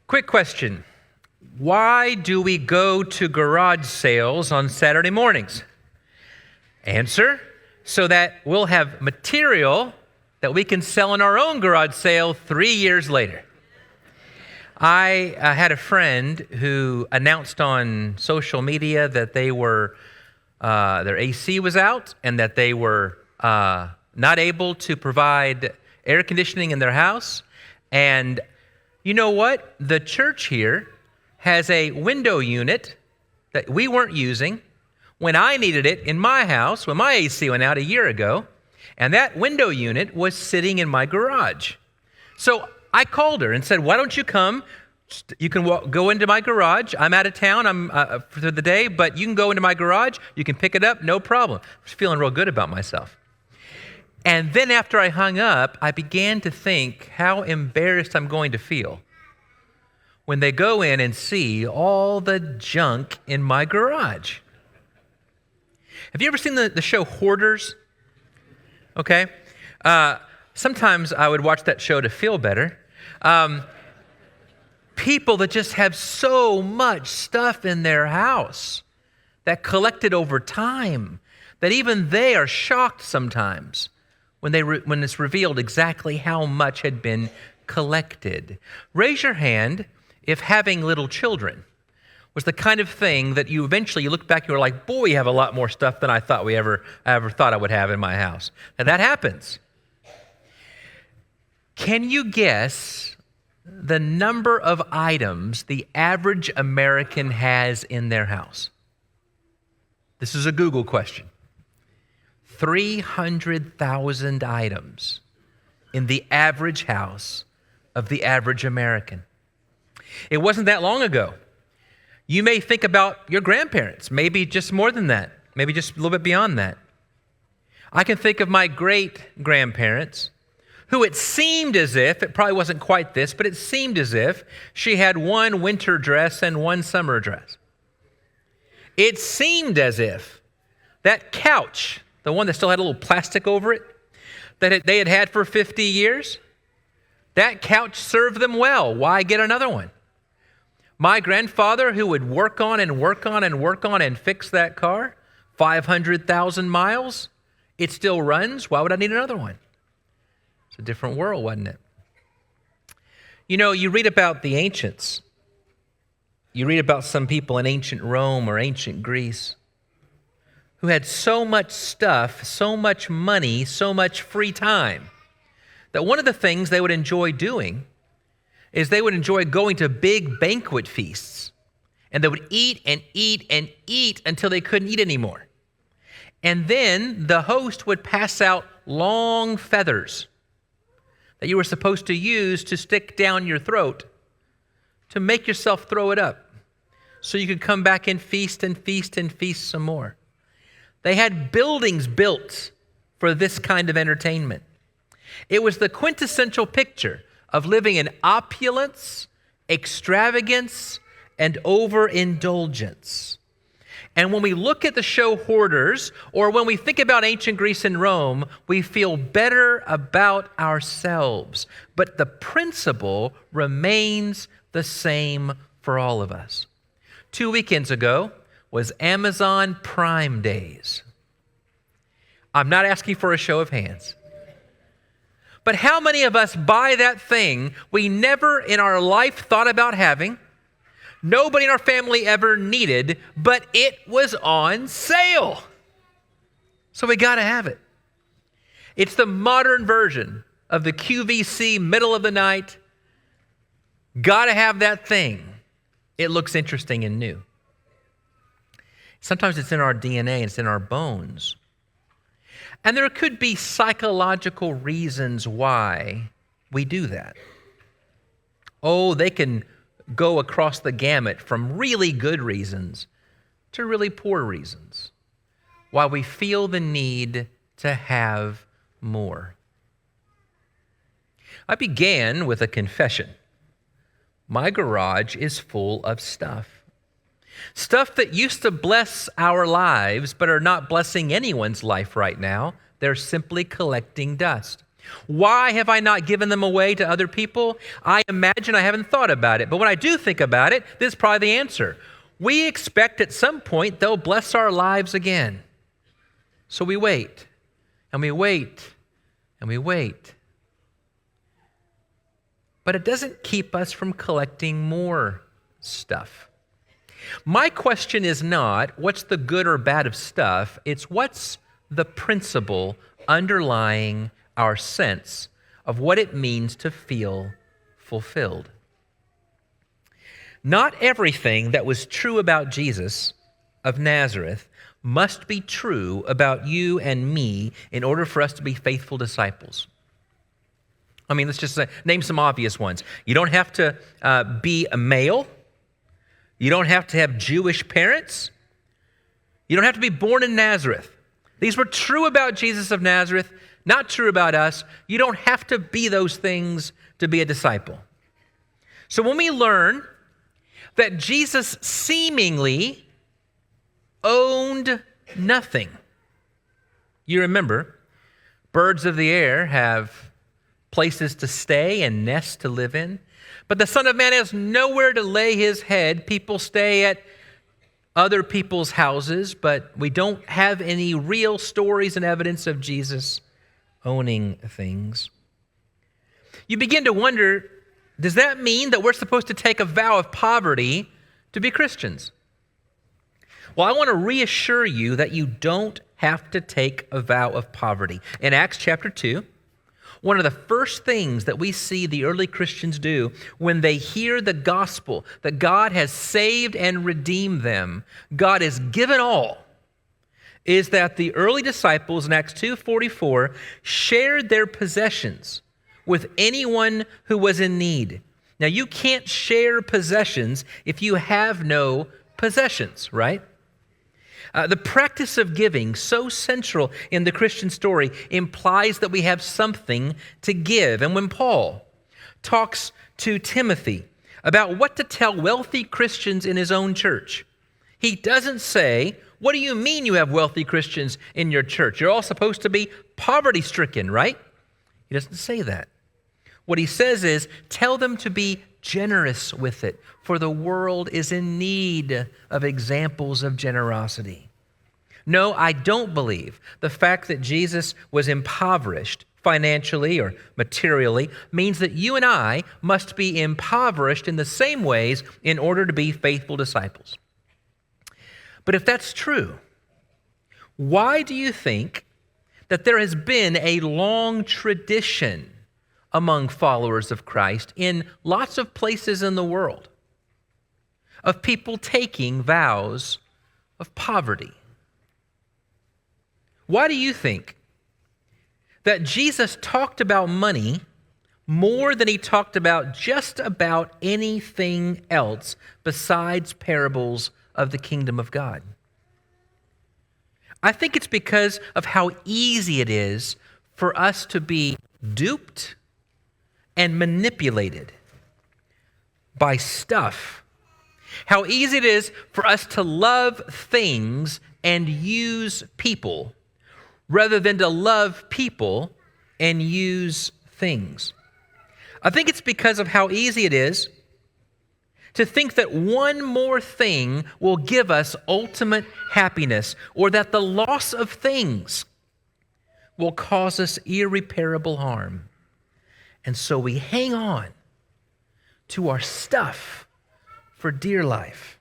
Quick question. Why do we go to garage sales on Saturday mornings? Answer, so that we'll have material that we can sell in our own garage sale 3 years later. I had a friend who announced on social media that they were, their AC was out and that they were not able to provide air conditioning in their house. And you know what? The church here has a window unit that we weren't using when I needed it in my house, when my AC went out a year ago, and that window unit was sitting in my garage. So I called her and said, why don't you come? You can go into my garage. I'm out of town for the day, but you can go into my garage. You can pick it up, no problem. I was feeling real good about myself. And then after I hung up, I began to think how embarrassed I'm going to feel when they go in and see all the junk in my garage. Have you ever seen the show Hoarders? Okay. Sometimes I would watch that show to feel better. People that just have so much stuff in their house that collected over time that even they are shocked sometimes when it's revealed exactly how much had been collected. Raise your hand if having little children was the kind of thing that you eventually look back and you're like, boy, we have a lot more stuff than I ever thought I would have in my house. Now that happens. Can you guess the number of items the average American has in their house? This is a Google question. 300,000 items in the average house of the average American. It wasn't that long ago. You may think about your grandparents, maybe just more than that, maybe just a little bit beyond that. I can think of my great-grandparents, who it seemed as if, it probably wasn't quite this, but it seemed as if she had one winter dress and one summer dress. It seemed as if that couch, the one that still had a little plastic over it, that they had had for 50 years, that couch served them well. Why get another one? My grandfather, who would work on and fix that car, 500,000 miles, it still runs. Why would I need another one? It's a different world, wasn't it? You know, you read about the ancients. You read about some people in ancient Rome or ancient Greece who had so much stuff, so much money, so much free time, that one of the things they would enjoy doing is they would enjoy going to big banquet feasts. And they would eat and eat and eat until they couldn't eat anymore. And then the host would pass out long feathers that you were supposed to use to stick down your throat to make yourself throw it up so you could come back and feast and feast and feast some more. They had buildings built for this kind of entertainment. It was the quintessential picture of living in opulence, extravagance, and overindulgence. And when we look at the show Hoarders, or when we think about ancient Greece and Rome, we feel better about ourselves. But the principle remains the same for all of us. 2 weekends ago was Amazon Prime Days. I'm not asking for a show of hands. But how many of us buy that thing we never in our life thought about having, nobody in our family ever needed, but it was on sale? So we got to have it. It's the modern version of the QVC middle of the night. Got to have that thing. It looks interesting and new. Sometimes it's in our DNA, it's in our bones. And there could be psychological reasons why we do that. Oh, they can go across the gamut from really good reasons to really poor reasons, why we feel the need to have more. I began with a confession. My garage is full of stuff. Stuff that used to bless our lives but are not blessing anyone's life right now. They're simply collecting dust. Why have I not given them away to other people? I imagine I haven't thought about it. But when I do think about it, this is probably the answer. We expect at some point they'll bless our lives again. So we wait, and we wait, and we wait. But it doesn't keep us from collecting more stuff. My question is not what's the good or bad of stuff, it's what's the principle underlying our sense of what it means to feel fulfilled. Not everything that was true about Jesus of Nazareth must be true about you and me in order for us to be faithful disciples. I mean, let's just name some obvious ones. You don't have to be a male. You don't have to have Jewish parents. You don't have to be born in Nazareth. These were true about Jesus of Nazareth, not true about us. You don't have to be those things to be a disciple. So when we learn that Jesus seemingly owned nothing, you remember, birds of the air have places to stay and nests to live in, but the Son of Man has nowhere to lay his head. People stay at other people's houses, but we don't have any real stories and evidence of Jesus owning things. You begin to wonder, does that mean that we're supposed to take a vow of poverty to be Christians? Well, I want to reassure you that you don't have to take a vow of poverty. In Acts chapter 2, one of the first things that we see the early Christians do when they hear the gospel that God has saved and redeemed them, God has given all, is that the early disciples in Acts 2:44 shared their possessions with anyone who was in need. Now, you can't share possessions if you have no possessions, right? The practice of giving, so central in the Christian story, implies that we have something to give. And when Paul talks to Timothy about what to tell wealthy Christians in his own church, he doesn't say, what do you mean you have wealthy Christians in your church? You're all supposed to be poverty-stricken, right? He doesn't say that. What he says is, tell them to be generous with it, for the world is in need of examples of generosity. No, I don't believe the fact that Jesus was impoverished financially or materially means that you and I must be impoverished in the same ways in order to be faithful disciples. But if that's true, why do you think that there has been a long tradition among followers of Christ in lots of places in the world of people taking vows of poverty? Why do you think that Jesus talked about money more than he talked about just about anything else besides parables of the kingdom of God? I think it's because of how easy it is for us to be duped and manipulated by stuff. How easy it is for us to love things and use people rather than to love people and use things. I think it's because of how easy it is to think that one more thing will give us ultimate happiness, or that the loss of things will cause us irreparable harm. And so we hang on to our stuff for dear life.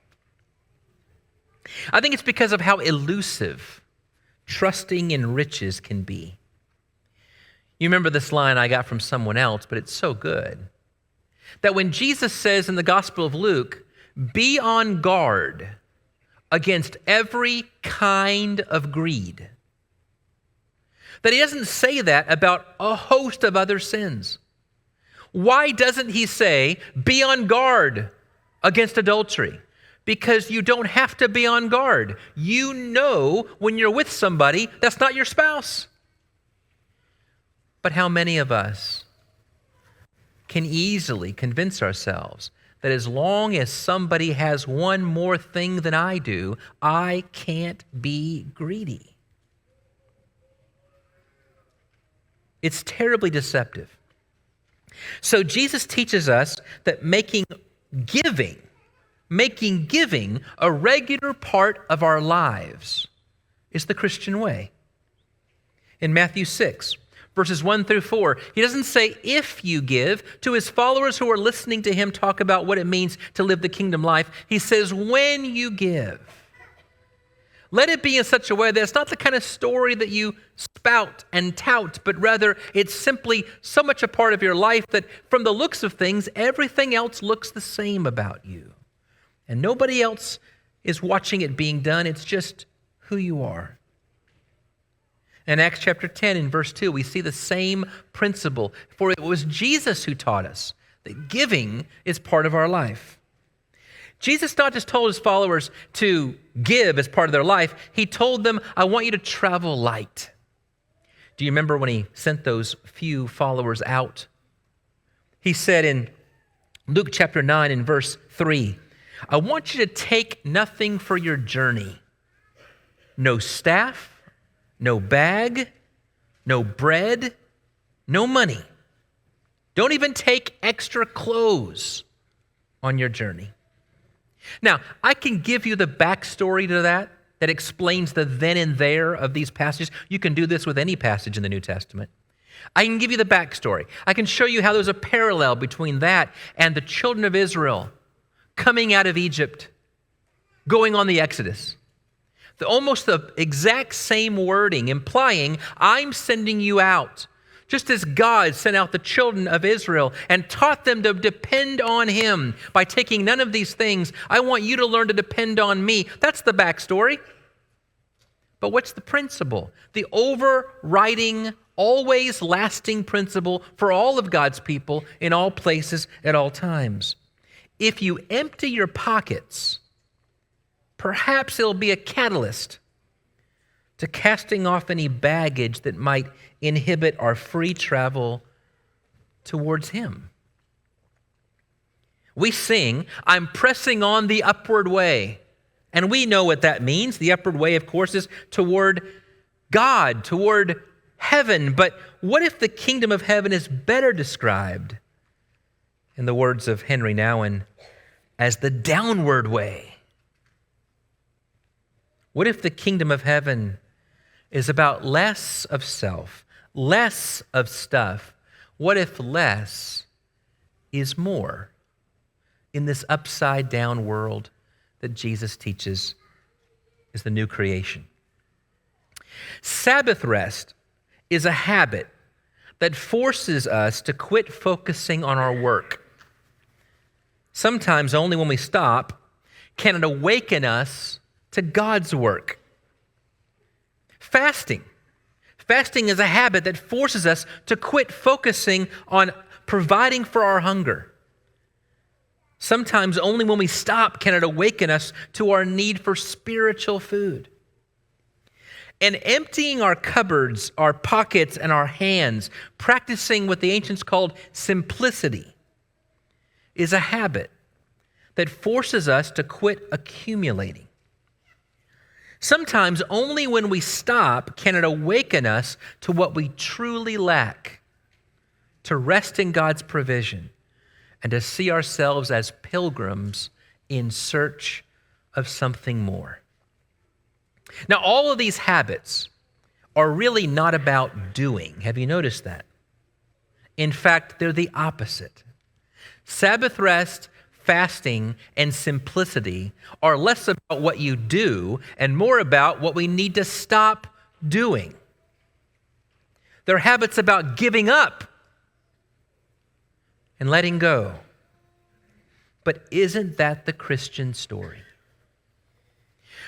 I think it's because of how elusive trusting in riches can be. You remember this line I got from someone else, but it's so good. That when Jesus says in the Gospel of Luke Be on guard against every kind of greed. That he doesn't say that about a host of other sins. Why doesn't he say, be on guard against adultery? Because you don't have to be on guard. You know when you're with somebody that's not your spouse. But how many of us can easily convince ourselves that as long as somebody has one more thing than I do, I can't be greedy? It's terribly deceptive. So Jesus teaches us that making giving a regular part of our lives is the Christian way. In Matthew 6, verses 1 through 4, he doesn't say if you give. To his followers who are listening to him talk about what it means to live the kingdom life, he says when you give. Let it be in such a way that it's not the kind of story that you spout and tout, but rather it's simply so much a part of your life that from the looks of things, everything else looks the same about you. And nobody else is watching it being done. It's just who you are. In Acts chapter 10 in verse 2, we see the same principle. For it was Jesus who taught us that giving is part of our life. Jesus not just told his followers to give as part of their life. He told them, I want you to travel light. Do you remember when he sent those few followers out? He said in Luke chapter 9 in verse 3, I want you to take nothing for your journey. No staff, no bag, no bread, no money. Don't even take extra clothes on your journey. Now, I can give you the backstory to that explains the then and there of these passages. You can do this with any passage in the New Testament. I can give you the backstory. I can show you how there's a parallel between that and the children of Israel coming out of Egypt, going on the Exodus. Almost the exact same wording, implying, I'm sending you out. Just as God sent out the children of Israel and taught them to depend on him by taking none of these things, I want you to learn to depend on me. That's the backstory. But what's the principle? The overriding, always lasting principle for all of God's people in all places at all times. If you empty your pockets, perhaps it'll be a catalyst to casting off any baggage that might inhibit our free travel towards him. We sing, I'm pressing on the upward way. And we know what that means. The upward way, of course, is toward God, toward heaven. But what if the kingdom of heaven is better described, in the words of Henry Nouwen, as the downward way? What if the kingdom of heaven is about less of self, less of stuff? What if less is more in this upside down world that Jesus teaches is the new creation? Sabbath rest is a habit that forces us to quit focusing on our work. Sometimes only when we stop can it awaken us to God's work. Fasting is a habit that forces us to quit focusing on providing for our hunger. Sometimes only when we stop can it awaken us to our need for spiritual food. And emptying our cupboards, our pockets, and our hands, practicing what the ancients called simplicity, is a habit that forces us to quit accumulating. Sometimes only when we stop can it awaken us to what we truly lack, to rest in God's provision, and to see ourselves as pilgrims in search of something more. Now, all of these habits are really not about doing. Have you noticed that? In fact, they're the opposite. Sabbath rest, fasting, and simplicity are less about what you do and more about what we need to stop doing. They're habits about giving up and letting go. But isn't that the Christian story?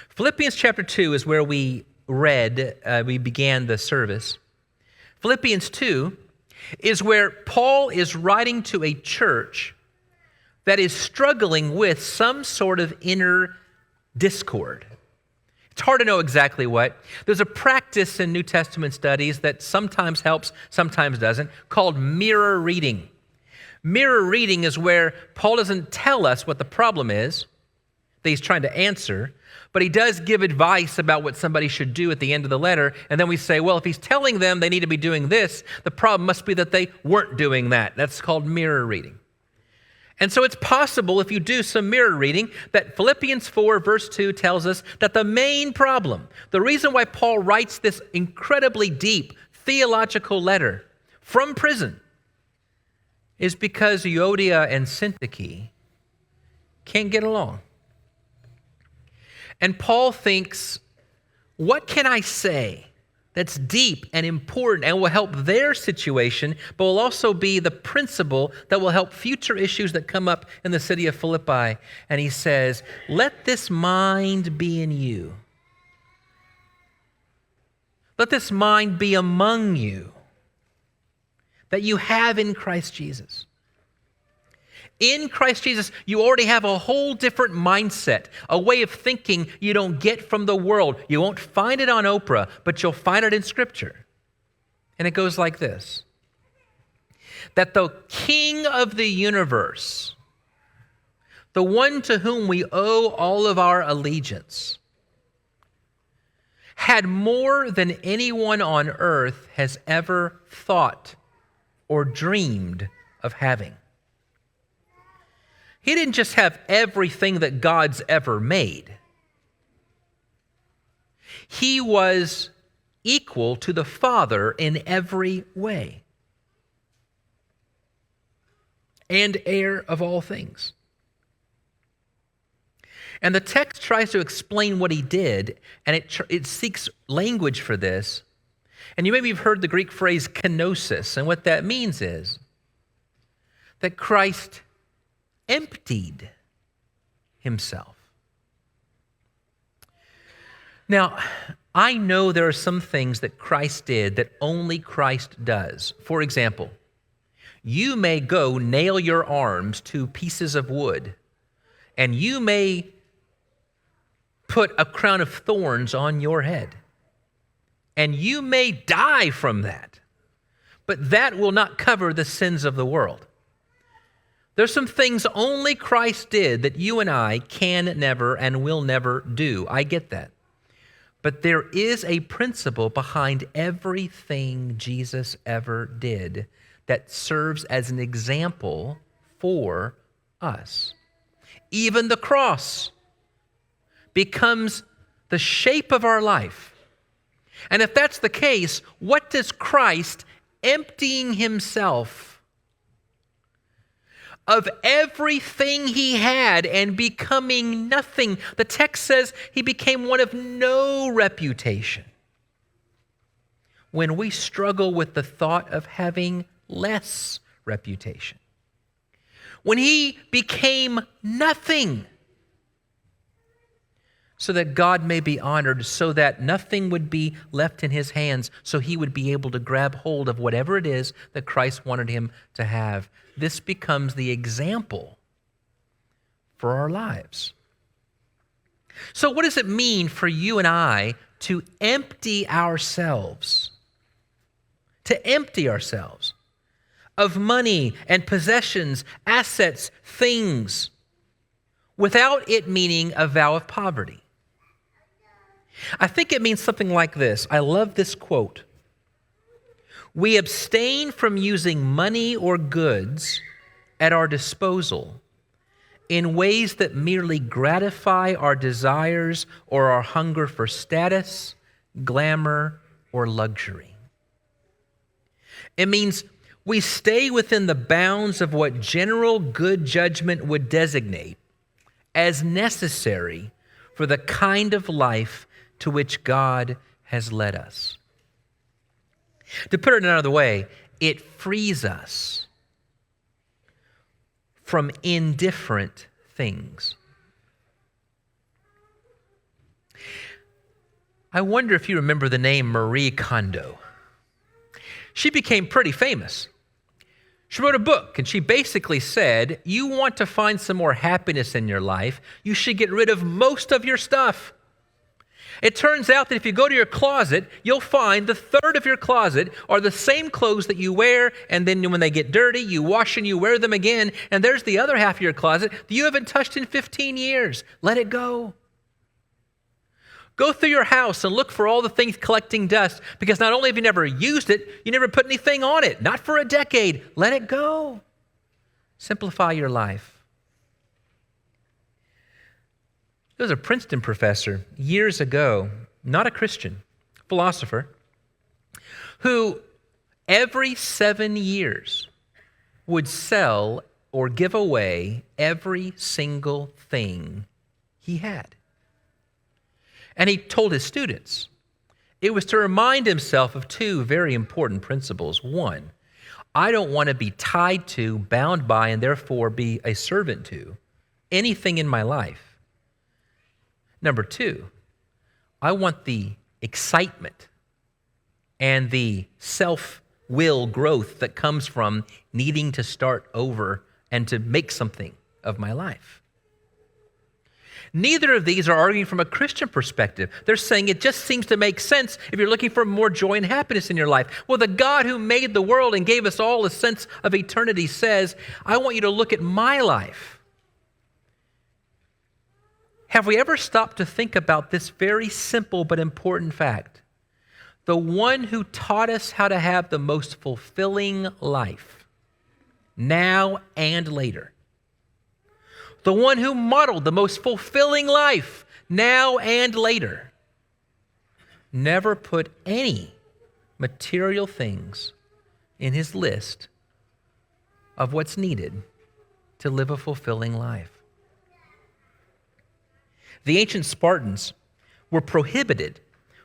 Philippians chapter 2 is where we began the service. Philippians 2 is where Paul is writing to a church that is struggling with some sort of inner discord. It's hard to know exactly what. There's a practice in New Testament studies that sometimes helps, sometimes doesn't, called mirror reading. Mirror reading is where Paul doesn't tell us what the problem is that he's trying to answer, but he does give advice about what somebody should do at the end of the letter. And then we say, well, if he's telling them they need to be doing this, the problem must be that they weren't doing that. That's called mirror reading. And so it's possible, if you do some mirror reading, that Philippians 4 verse 2 tells us that the main problem, the reason why Paul writes this incredibly deep theological letter from prison, is because Euodia and Syntyche can't get along. And Paul thinks, what can I say that's deep and important and will help their situation, but will also be the principle that will help future issues that come up in the city of Philippi? And he says, let this mind be in you. Let this mind be among you that you have in Christ Jesus. In Christ Jesus, you already have a whole different mindset, a way of thinking you don't get from the world. You won't find it on Oprah, but you'll find it in Scripture. And it goes like this: that the King of the universe, the one to whom we owe all of our allegiance, had more than anyone on earth has ever thought or dreamed of having. He didn't just have everything that God's ever made. He was equal to the Father in every way, and heir of all things. And the text tries to explain what he did, and it seeks language for this. And you maybe have heard the Greek phrase kenosis, and what that means is that Christ emptied himself. Now, I know there are some things that Christ did that only Christ does. For example, you may go nail your arms to pieces of wood, and you may put a crown of thorns on your head, and you may die from that, but that will not cover the sins of the world. There's some things only Christ did that you and I can never and will never do. I get that. But there is a principle behind everything Jesus ever did that serves as an example for us. Even the cross becomes the shape of our life. And if that's the case, what does Christ emptying himself of everything he had and becoming nothing? The text says he became one of no reputation. When we struggle with the thought of having less reputation. When he became nothing, so that God may be honored, so that nothing would be left in his hands, so he would be able to grab hold of whatever it is that Christ wanted him to have. This becomes the example for our lives. So what does it mean for you and I to empty ourselves? To empty ourselves of money and possessions, assets, things, without it meaning a vow of poverty. I think it means something like this. I love this quote. We abstain from using money or goods at our disposal in ways that merely gratify our desires or our hunger for status, glamour, or luxury. It means we stay within the bounds of what general good judgment would designate as necessary for the kind of life to which God has led us. To put it another way, it frees us from indifferent things. I wonder if you remember the name Marie Kondo. She became pretty famous. She wrote a book, and she basically said, you want to find some more happiness in your life, you should get rid of most of your stuff. It turns out that if you go to your closet, you'll find the third of your closet are the same clothes that you wear, and then when they get dirty, you wash and you wear them again, and there's the other half of your closet that you haven't touched in 15 years. Let it go. Go through your house and look for all the things collecting dust, because not only have you never used it, you never put anything on it. Not for a decade. Let it go. Simplify your life. There was a Princeton professor years ago, not a Christian, philosopher, who every 7 years would sell or give away every single thing he had. And he told his students it was to remind himself of two very important principles. One, I don't want to be tied to, bound by, and therefore be a servant to anything in my life. Number two, I want the excitement and the self-will growth that comes from needing to start over and to make something of my life. Neither of these are arguing from a Christian perspective. They're saying it just seems to make sense if you're looking for more joy and happiness in your life. Well, the God who made the world and gave us all a sense of eternity says, I want you to look at my life. Have we ever stopped to think about this very simple but important fact? The one who taught us how to have the most fulfilling life, now and later. The one who modeled the most fulfilling life, now and later, never put any material things in his list of what's needed to live a fulfilling life. The ancient Spartans were prohibited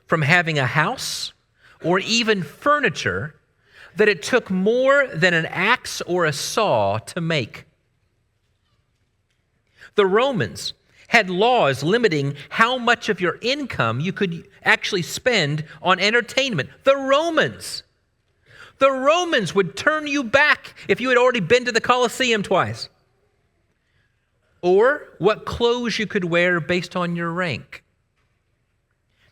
from having a house or even furniture that it took more than an axe or a saw to make. The Romans had laws limiting how much of your income you could actually spend on entertainment. The Romans would turn you back if you had already been to the Colosseum twice. Or what clothes you could wear based on your rank.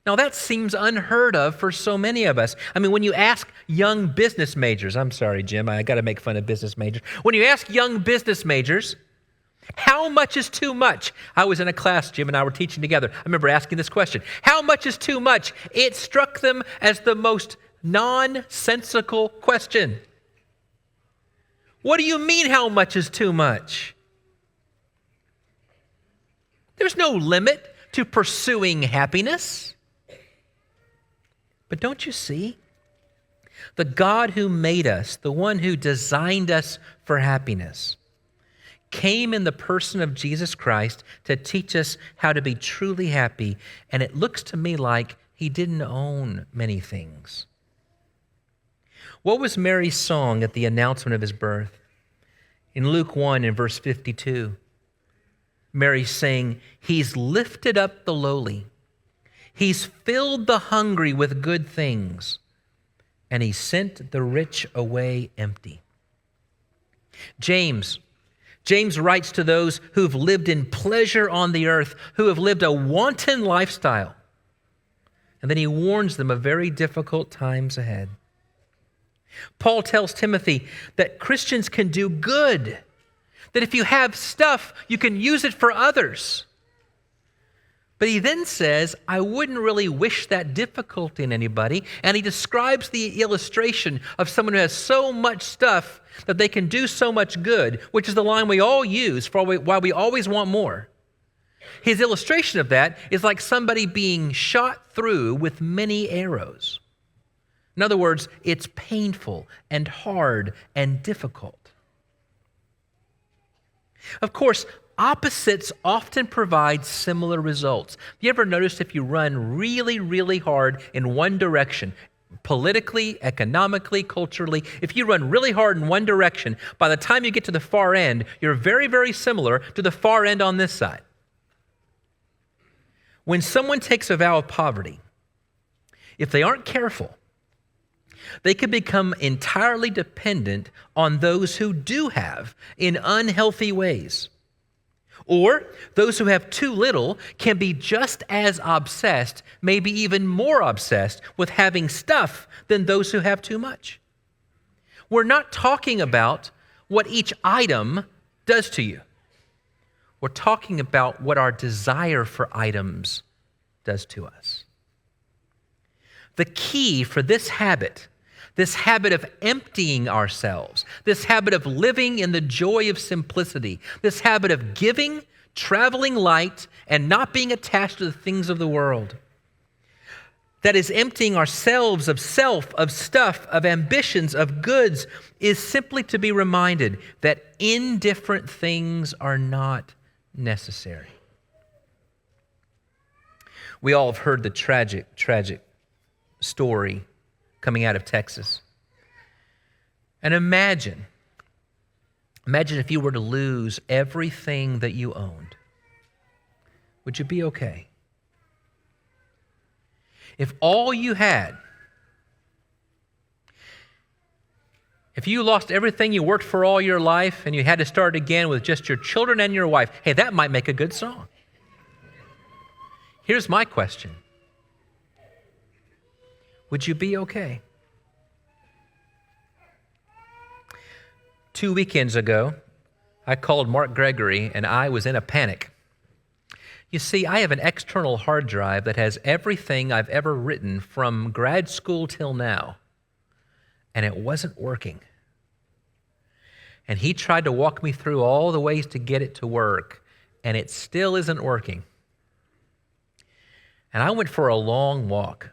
Now that seems unheard of for so many of us. I mean, when you ask young business majors, I'm sorry, Jim, I got to make fun of business majors. When you ask young business majors, how much is too much? I was in a class, Jim and I were teaching together. I remember asking this question. How much is too much? It struck them as the most nonsensical question. What do you mean, how much is too much? There's no limit to pursuing happiness. But don't you see? The God who made us, the one who designed us for happiness, came in the person of Jesus Christ to teach us how to be truly happy. And it looks to me like he didn't own many things. What was Mary's song at the announcement of his birth? In Luke 1 in verse 52, Mary sang, he's lifted up the lowly. He's filled the hungry with good things, and he sent the rich away empty. James writes to those who've lived in pleasure on the earth, who have lived a wanton lifestyle. And then he warns them of very difficult times ahead. Paul tells Timothy that Christians can do good, that if you have stuff, you can use it for others. But he then says, I wouldn't really wish that difficulty in anybody. And he describes the illustration of someone who has so much stuff that they can do so much good, which is the line we all use for why we always want more. His illustration of that is like somebody being shot through with many arrows. In other words, it's painful and hard and difficult. Of course, opposites often provide similar results. Have you ever noticed if you run really, really hard in one direction, politically, economically, culturally. If you run really hard in one direction, by the time you get to the far end, you're very, very similar to the far end on this side. When someone takes a vow of poverty, if they aren't careful, they can become entirely dependent on those who do have in unhealthy ways. Or those who have too little can be just as obsessed, maybe even more obsessed with having stuff than those who have too much. We're not talking about what each item does to you. We're talking about what our desire for items does to us. The key for this habit of emptying ourselves, this habit of living in the joy of simplicity, this habit of giving, traveling light, and not being attached to the things of the world, that is emptying ourselves of self, of stuff, of ambitions, of goods, is simply to be reminded that indifferent things are not necessary. We all have heard the tragic story coming out of Texas. And imagine if you were to lose everything that you owned. Would you be okay? If all you had, if you lost everything you worked for all your life and you had to start again with just your children and your wife, hey, that might make a good song. Here's my question. Would you be okay? 2 weekends ago, I called Mark Gregory and I was in a panic. You see, I have an external hard drive that has everything I've ever written from grad school till now, and it wasn't working. And he tried to walk me through all the ways to get it to work, and it still isn't working. And I went for a long walk.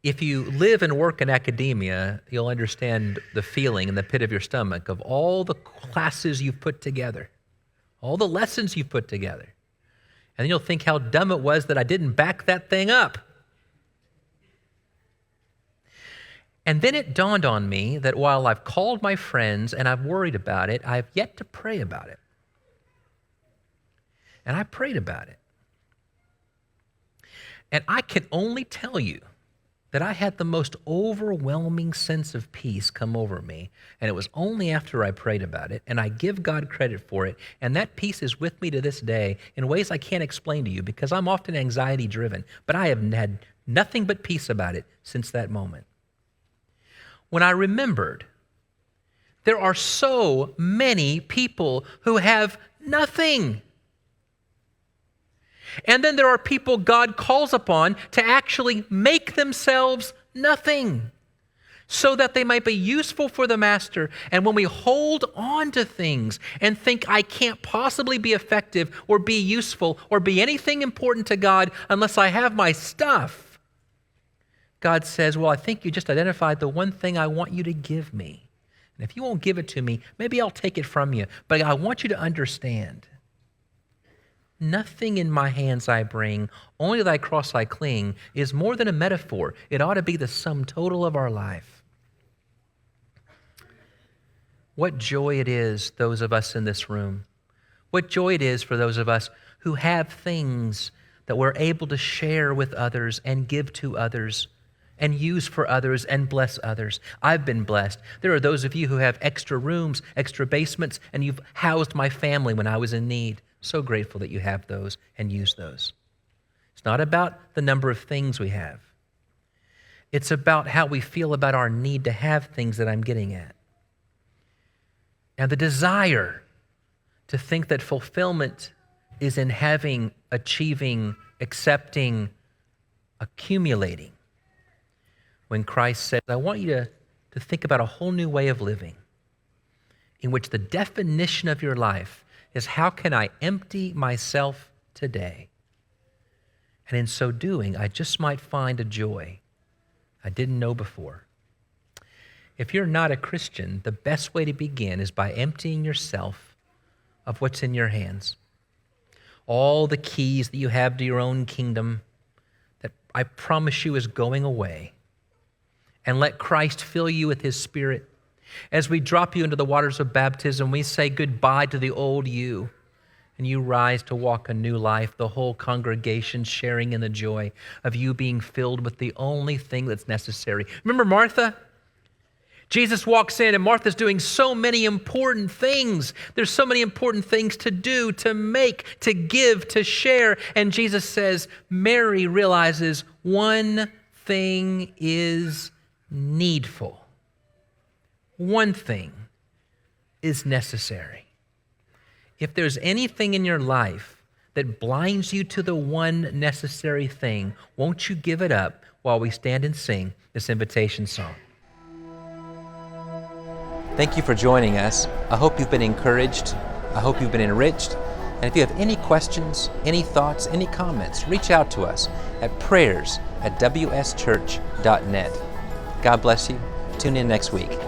If you live and work in academia, you'll understand the feeling in the pit of your stomach of all the classes you've put together, all the lessons you've put together. And then you'll think how dumb it was that I didn't back that thing up. And then it dawned on me that while I've called my friends and I've worried about it, I've yet to pray about it. And I prayed about it. And I can only tell you that I had the most overwhelming sense of peace come over me, and it was only after I prayed about it, and I give God credit for it, and that peace is with me to this day in ways I can't explain to you because I'm often anxiety-driven, but I have had nothing but peace about it since that moment. When I remembered there are so many people who have nothing. And then there are people God calls upon to actually make themselves nothing so that they might be useful for the master. And when we hold on to things and think I can't possibly be effective or be useful or be anything important to God unless I have my stuff, God says, well, I think you just identified the one thing I want you to give me. And if you won't give it to me, maybe I'll take it from you. But I want you to understand, nothing in my hands I bring, only to thy cross I cling, is more than a metaphor. It ought to be the sum total of our life. What joy it is, those of us in this room. What joy it is for those of us who have things that we're able to share with others and give to others and use for others and bless others. I've been blessed. There are those of you who have extra rooms, extra basements, and you've housed my family when I was in need. So grateful that you have those and use those. It's not about the number of things we have. It's about how we feel about our need to have things that I'm getting at. And the desire to think that fulfillment is in having, achieving, accepting, accumulating. When Christ says, I want you to think about a whole new way of living in which the definition of your life is how can I empty myself today? And in so doing, I just might find a joy I didn't know before. If you're not a Christian, the best way to begin is by emptying yourself of what's in your hands. All the keys that you have to your own kingdom, that I promise you is going away, and let Christ fill you with his Spirit. As we drop you into the waters of baptism, we say goodbye to the old you, and you rise to walk a new life, the whole congregation sharing in the joy of you being filled with the only thing that's necessary. Remember Martha? Jesus walks in and Martha's doing so many important things. There's so many important things to do, to make, to give, to share. And Jesus says, Mary realizes one thing is needful. One thing is necessary. If there's anything in your life that blinds you to the one necessary thing, won't you give it up while we stand and sing this invitation song? Thank you for joining us. I hope you've been encouraged. I hope you've been enriched. And if you have any questions, any thoughts, any comments, reach out to us at prayers@wschurch.net. God bless you. Tune in next week.